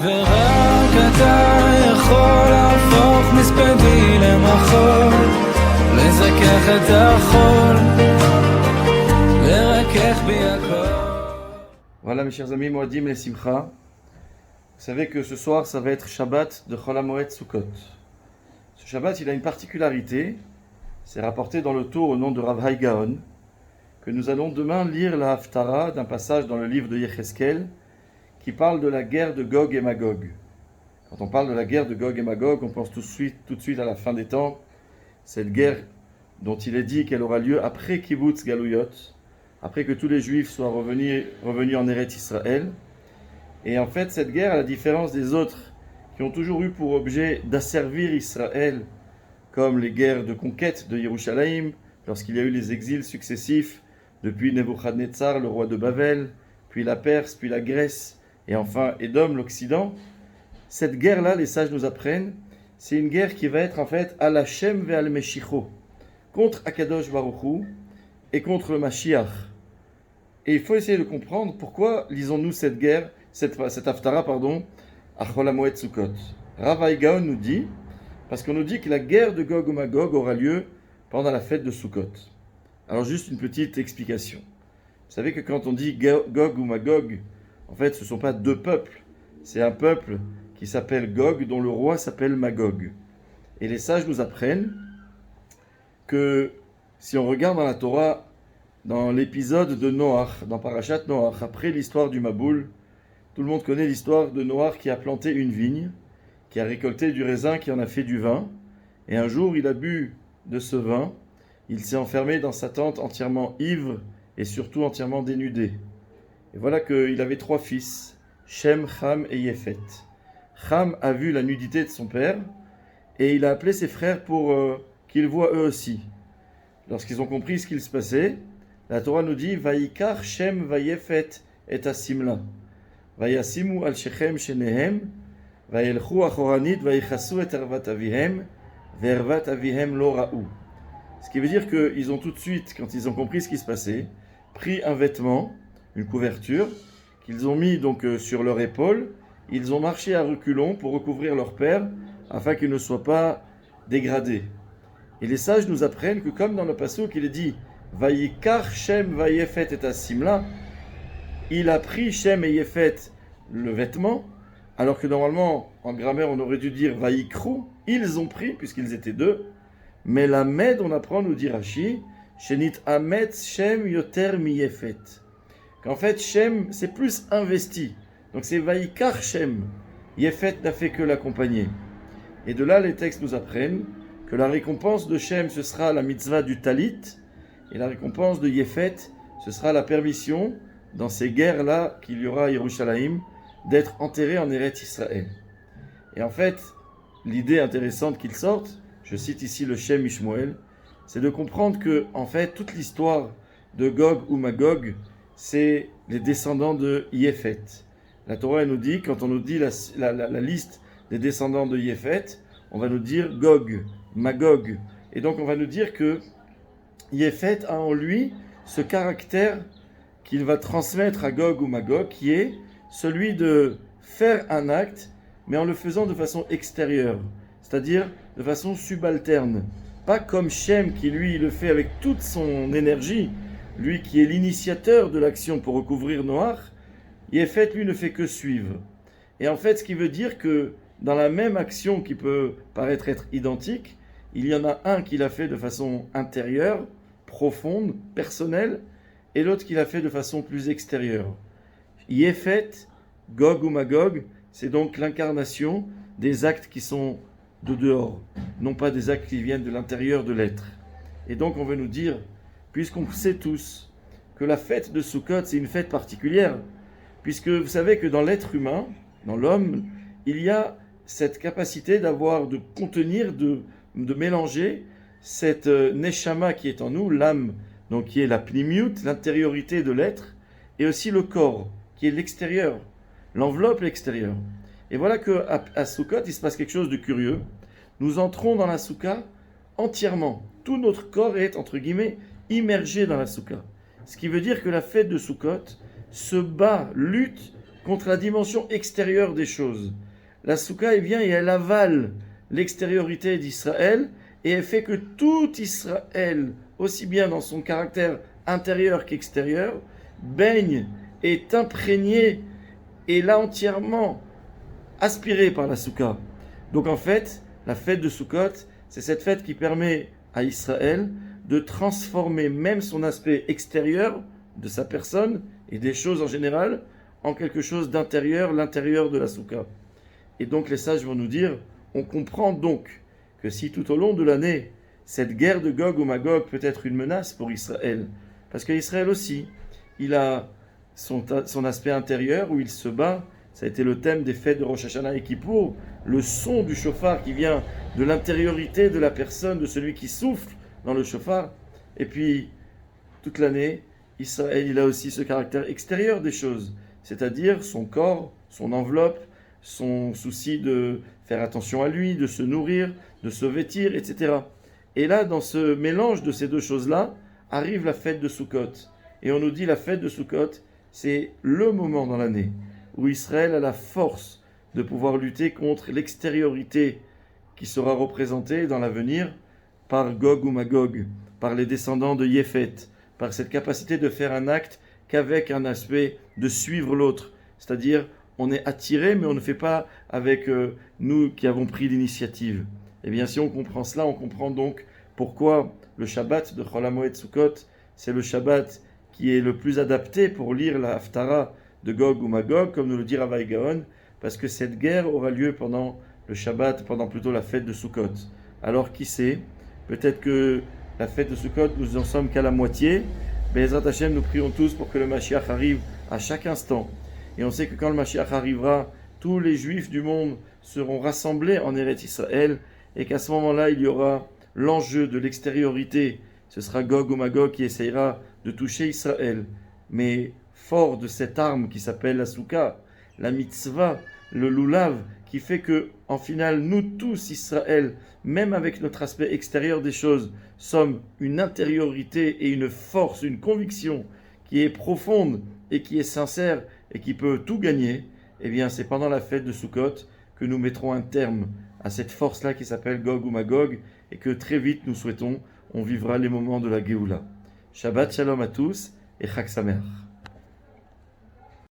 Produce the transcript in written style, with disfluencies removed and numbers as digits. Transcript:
ורק אתה יכול להפוך מספדי למחול, לזכך את החול, לרכך בי הכל. Voilà mes chers amis, Moadim et Simcha. Vous savez que ce soir ça va être Shabbat de Chol HaMoed Sukkot. Ce Shabbat il a une particularité, c'est rapporté dans le tour au nom de Rav Hai Gaon, que nous allons demain lire la Haftara d'un passage dans le livre de Yecheskel qui parle de la guerre de Gog et Magog. Quand on parle de la guerre de Gog et Magog, on pense tout de suite à la fin des temps, cette guerre dont il est dit qu'elle aura lieu après Kibbutz Galuyot, après que tous les Juifs soient revenus en Eretz Israël. Et en fait, cette guerre, à la différence des autres qui ont toujours eu pour objet d'asservir Israël, comme les guerres de conquête de Yerushalayim, lorsqu'il y a eu les exils successifs depuis Nebuchadnezzar, le roi de Babel, puis la Perse, puis la Grèce, et enfin Édom, l'Occident, cette guerre-là, les sages nous apprennent, c'est une guerre qui va être en fait al Hashem ve'al Meshicho, contre Akadosh Baruch Hu et contre le Mashiach. Et il faut essayer de comprendre pourquoi lisons-nous cette guerre, cette Haftara, à Chol HaMoed Sukkot. Rav Hai Gaon nous dit, parce qu'on nous dit que la guerre de Gog et Magog aura lieu pendant la fête de Sukkot. Alors juste une petite explication. Vous savez que quand on dit Gog ou Magog, en fait ce ne sont pas deux peuples, c'est un peuple qui s'appelle Gog dont le roi s'appelle Magog. Et les sages nous apprennent que si on regarde dans la Torah, dans l'épisode de Noach, dans Parashat Noach, après l'histoire du Maboul, tout le monde connaît l'histoire de Noach qui a planté une vigne, qui a récolté du raisin, qui en a fait du vin, et un jour il a bu de ce vin, il s'est enfermé dans sa tente entièrement ivre et surtout entièrement dénudé. Et voilà qu'il avait 3 fils, Shem, Ham et Yefet. Ham a vu la nudité de son père et il a appelé ses frères pour qu'ils voient eux aussi. Lorsqu'ils ont compris ce qu'il se passait, la Torah nous dit Vayikar Shem Vayefet et Asimla. Vayasimu al Shechem Shenehem, Vayelchu Achoranit, Vayichasu et Ervat Avihem, Vervat Avihem lo Ra'u. Ce qui veut dire qu'ils ont tout de suite, quand ils ont compris ce qui se passait, pris un vêtement, une couverture, qu'ils ont mis donc sur leur épaule. Ils ont marché à reculons pour recouvrir leur père, afin qu'il ne soit pas dégradé. Et les sages nous apprennent que comme dans le passouk, il est dit Vayikar Shem Vayefet et Asimla, il a pris Shem et Yefet le vêtement, alors que normalement, en grammaire, on aurait dû dire Vayikru, ils ont pris, puisqu'ils étaient 2. Mais la Med, on apprend, nous dit Rashi, Shenit Ametz Shem Yoter mi Yefet. Qu'en fait, Shem, c'est plus investi. Donc c'est Vayikar Shem. Yefet n'a fait que l'accompagner. Et de là, les textes nous apprennent que la récompense de Shem, ce sera la mitzvah du Talit, et la récompense de Yefet, ce sera la permission, dans ces guerres-là qu'il y aura à Yerushalayim, d'être enterré en Eretz Israël. Et en fait, l'idée intéressante qu'ils sortent, je cite ici le Shem Ishmoel, c'est de comprendre que, en fait, toute l'histoire de Gog ou Magog, c'est les descendants de Yefet. La Torah nous dit, quand on nous dit la liste des descendants de Yefet, on va nous dire Gog, Magog. Et donc on va nous dire que Yefet a en lui ce caractère qu'il va transmettre à Gog ou Magog, qui est celui de faire un acte, mais en le faisant de façon extérieure, c'est-à-dire de façon subalterne. Pas comme Shem qui lui le fait avec toute son énergie, lui qui est l'initiateur de l'action pour recouvrir Noach. Yefet lui ne fait que suivre. Et en fait ce qui veut dire que dans la même action qui peut paraître être identique, il y en a un qui l'a fait de façon intérieure, profonde, personnelle, et l'autre qui l'a fait de façon plus extérieure. Yefet, Gog ou Magog, c'est donc l'incarnation des actes qui sont de dehors, non pas des actes qui viennent de l'intérieur de l'être. Et donc on veut nous dire, puisqu'on sait tous que la fête de Sukkot, c'est une fête particulière, puisque vous savez que dans l'être humain, dans l'homme, il y a cette capacité de contenir, de mélanger cette neshama qui est en nous, l'âme, donc qui est la pnimiut, l'intériorité de l'être, et aussi le corps, qui est l'extérieur, l'enveloppe extérieure. Et voilà qu'à Sukkot, il se passe quelque chose de curieux. Nous entrons dans la Soukha entièrement. Tout notre corps est, entre guillemets, immergé dans la Soukha. Ce qui veut dire que la fête de Sukkot se bat, lutte contre la dimension extérieure des choses. La Souka, elle vient et elle avale l'extériorité d'Israël et elle fait que tout Israël, aussi bien dans son caractère intérieur qu'extérieur, baigne, est imprégné et là entièrement aspiré par la Souka. Donc en fait, la fête de Sukkot, c'est cette fête qui permet à Israël de transformer même son aspect extérieur de sa personne et des choses en général en quelque chose d'intérieur, l'intérieur de la Souka. Et donc les sages vont nous dire, on comprend donc que si tout au long de l'année, cette guerre de Gog ou Magog peut être une menace pour Israël, parce qu'Israël aussi, il a son aspect intérieur où il se bat. Ça a été le thème des fêtes de Rosh Hashanah et Kippour, le son du shofar qui vient de l'intériorité de la personne, de celui qui souffle dans le shofar. Et puis, toute l'année, Israël, il a aussi ce caractère extérieur des choses, c'est-à-dire son corps, son enveloppe, son souci de faire attention à lui, de se nourrir, de se vêtir, etc. Et là, dans ce mélange de ces deux choses-là, arrive la fête de Sukkot. Et on nous dit la fête de Sukkot, c'est le moment dans l'année où Israël a la force de pouvoir lutter contre l'extériorité qui sera représentée dans l'avenir par Gog ou Magog, par les descendants de Yéphet, par cette capacité de faire un acte qu'avec un aspect de suivre l'autre. C'est-à-dire, on est attiré, mais on ne fait pas avec nous qui avons pris l'initiative. Eh bien, si on comprend cela, on comprend donc pourquoi le Shabbat de Chol HaMoed Sukkot, c'est le Shabbat qui est le plus adapté pour lire la Haftara de Gog ou Magog, comme nous le dit Ravaï Gaon, parce que cette guerre aura lieu pendant le Shabbat, pendant plutôt la fête de Sukkot. Alors qui sait, peut-être que la fête de Sukkot, nous en sommes qu'à la moitié. Be'ezrat Hashem, nous prions tous pour que le Mashiach arrive à chaque instant. Et on sait que quand le Mashiach arrivera, tous les Juifs du monde seront rassemblés en Eretz Israël, et qu'à ce moment-là, il y aura l'enjeu de l'extériorité. Ce sera Gog ou Magog qui essayera de toucher Israël. Mais fort de cette arme qui s'appelle la Souka, la mitzvah, le lulav, qui fait que, en final, nous tous, Israël, même avec notre aspect extérieur des choses, sommes une intériorité et une force, une conviction qui est profonde et qui est sincère et qui peut tout gagner. Eh bien, c'est pendant la fête de Sukkot que nous mettrons un terme à cette force-là qui s'appelle Gog ou Magog et que très vite, nous souhaitons, on vivra les moments de la Géoula. Shabbat Shalom à tous et Chag Sameach.